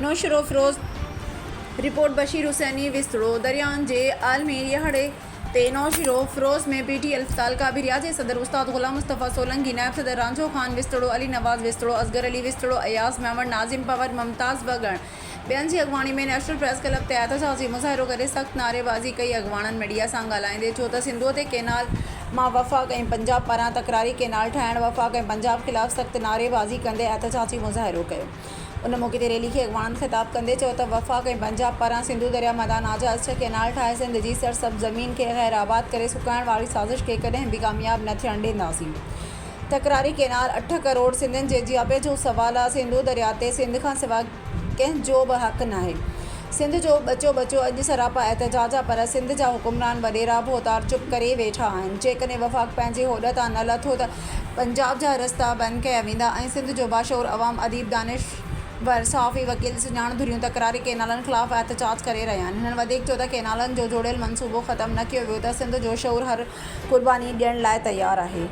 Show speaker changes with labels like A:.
A: Naushahro Firoz report Bashir Husaini विस्तड़ो दरियान जे आलमी यहड़े ते नौशरो फिरोज में पीटी अस्पताल का भी रियाज सदर उस्ताद गुलाम मुस्तफ़ा सोलंकी नायब सदर रांझो खान विस्तड़ो अली नवाज़ विस्तड़ो असगर अली विस्तड़ो अयास मेमन नाजिम पवर मुमताज़ वगण बेन की अगवाणी में नेशनल प्रेस क्लब ते एहतजाजी मुज़ाहिरो करे सख्त नारेबाज़ी कई। अगवाणन मीडिया से ॻाल्हाईंदे चयो त सिंधु ते केनाल मां वफ़ाक़ ऐं पंजाब पारां तकरारी केनाल ठाहिण वफ़ाक़ ऐं पंजाब ख़िलाफ़ सख्त नारेबाज़ी कंदे एहतजाजी मुज़ाहिरो कयो। उन मौक़े ते रैली के अगवाणन ख़िताब कंदे चयो त वफ़ाक़ ऐं पंजाब पारां सिंधु दरिया मैदान आजाद 6 केनाल ठाहे सिंध जी सरसब ज़मीन के गैर आबाद करे सुकाइण वारी साज़िश के कॾहिं भी कामयाब न थियण ॾींदासीं। तकरारी केनाल 8 करोड़ सिंधियुनि जे जियापे जो सवाल आहे। सिंधु दरिया ते सिंध खां सवाइ कंहिंजो बि हक़ नाहे। सिंध जो बचो अॼु सरापा एहतजाज आहे, पर सिंध जा हुकुमरान वॾेरा बोतार चुप करे वेठा आहिनि। जेकॾहिं वफ़ाक़ पंहिंजे होॾ तां न लथो त पंजाब जा रस्ता बंदि कया वेंदा ऐं सिंध जो बाशऊर अवाम अदीब दानिशवर सहाफ़ी वकील सुञाण धुरियूं तकरारी केनालनि ख़िलाफ़ एहतजाज करे रहिया आहिनि। हिननि वधीक चयो त केनालनि जो जोड़ियल मंसूबो ख़तमु न कयो वियो त सिंध जो शऊर हर क़ुर्बानी ॾियण लाइ तयारु आहे।